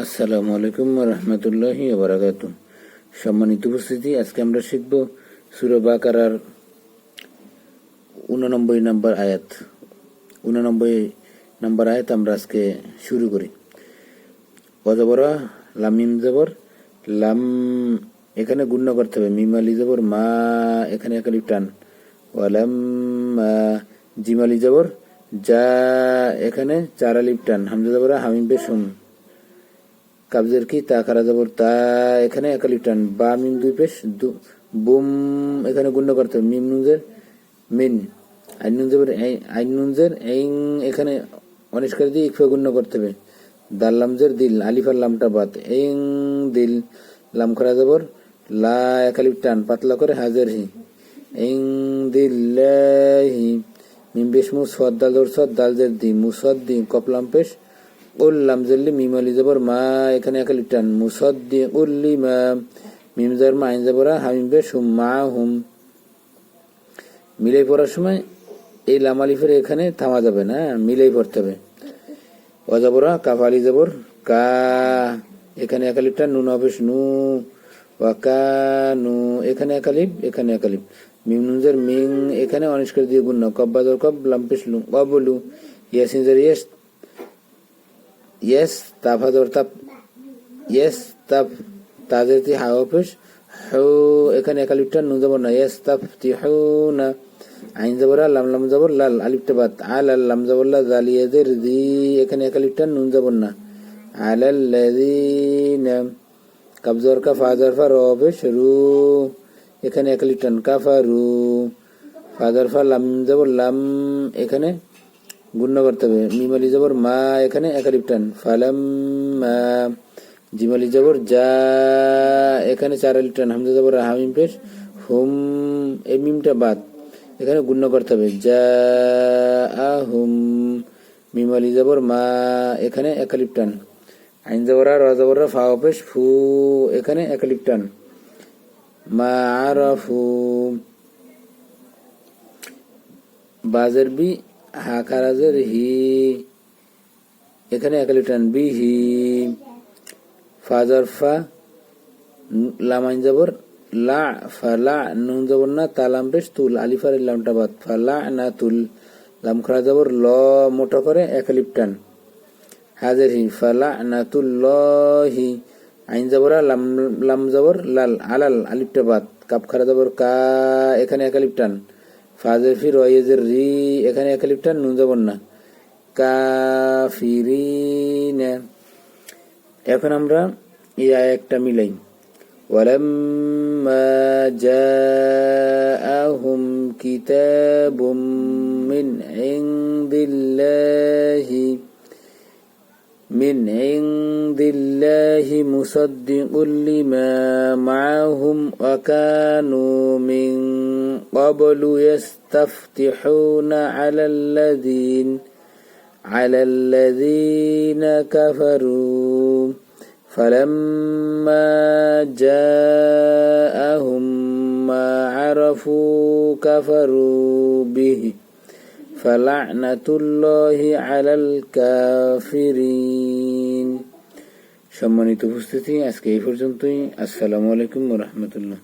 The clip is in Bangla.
আসসালামু আলাইকুম ওয়া রাহমাতুল্লাহি ওয়া বারাকাতুহু। সম্মানিত উপস্থিতি, আজকে আমরা শিখব সূরা বাকারার 89 নম্বর আয়াত। 89 নম্বর আয়াত আমরা আজকে শুরু করি। অজবরা লাম মিম জবর লাম, এখানে গুণ্য করতে হবে। মিম আলি জবর মা, এখানে এক আলিফ টান। ওয়ালাম জিম আলি জবর যা, এখানে চার আলিফ টান। হামজা জবর হামিম পেশ হুম। কাবজের কি তা খারা জবর তা, এখানে এক আলিফ টান। বা মিম দুই পেশ বুম, এখানে গুণ্য করতে হবে। মিম নুনজের মিন, আইন নুন জবর আইন নুনজের এইং, এখানে অনিষ্কার দিয়ে ইকফা গুণ্য করতে হবে। দাল লামজের দিল, আলিফ আর লামটা বাদ। এইং দিল, লাম খারা জবর লা, এক আলিফ টান পাতলা করে হাজের হি। এইং দিল্লাহি, মিম পেশ মু সদ দাল জবর সদ দাল জের দি, মুসদ দি কপলাম পেশ উল্লাম জল্লি মিম আলি জবর মা, এখানে এক আলিফ টান। মুসদ্দি উল্লি মা, মিম জবর মা আইন জবরা হামিম পেশ হুম মা হুম। মিলাই পড়ার সময় এই লাম আলিফের এখানে থামা যাবে না, মিলাই পড়তে হবে। অজবরা কাফ আলি জবর কা, এখানে এক আলিফ টান। নুন পেশ নু, ওয়াকা নু, এখানে এক আলিফ, এখানে এক আলিফ। মিম নুনজের মিং, এখানে অনিষ্কার দিয়ে গুণ্য। কব্বা জবর কব, লাম পেশ লু অবলু। ইয়াসিন জের ইয়েস, ইয়েস তাফা জবর তাপ, ইয়েস তাপ তাজের তি হাও পেশ হু, এখানে এক আলিফ টান। নুন জবর না, ইয়েস তাপ তি হু না। আইন জবর লাম লাম জবর লাল, আলিফটা বাদ। আল আল লাম জবর লা, জালিয়াদের দি, এখানে এক আলিফ টান। নুন জবর না। আলাল্লাযিনা, কাব জবর কা ফা জবর ফা র পেশ রু, এখানে এক আলিফ টান। কাফারু, ফা জবর ফা লাম জবর লাম, এখানে গুণ্য করতে হবে। মিম আলি জবর মা, এখানে এক আলিফ টান। ফালাম্মা, জিম আলি জবর যা, এখানে চার আলিফ টান। হামজা জবর হামিম পেশ হুম, এই মিমটা বাদ, এখানে গুণ্য করতে হবে। যা হুম, মিম আলি জবর মা, এখানে এক আলিফ টান। আইন জবর র জবর ফা পেশ ফু, এখানে এক আলিফ টান। মা আরাফু, বাজের বি হা খারাজের হি, এখানে এক আলিফ টান। বিহি, ফাজার ফা লাম আইন জবর লা, ফালা নুন জবর না তালাম পেশ তুল, আলিফার লামটা বাদ। ফালা না তুল, লাম খারা জবর ল, মোটা করে এক আলিফ টান। হাজের হি, ফালা না তুল হি। আইন জবর লাম লাম জবর লাল, আলাল আলিফটা বাদ। কাপ খারা জবর কা, এখানে এক আলিফ টান। ফাজের ফি রয়েজের রি, এখানে এক আলিফ টান। নুন জবর না। কাফিরিনা। এখন আমরা এই আয়াতটা মিলাই। ওয়ালাম্মা জাআহুম কিতাবুম মিন ইনদিল্লাহি মুসাদ্দিকুল লিমা মাআহুম ওয়া কানু মিন ক্বাবলু ইস্তাফতিহুনা আলাল্লাযীনা কাফারু فلما جاءهم ما عرفوا كفروا به فلعنة الله على الكافرين। সম্মানিত উপস্থিতি, আজকে এই পর্যন্তই। আসসালামু আলাইকুম ওয়া রাহমাতুল্লাহ।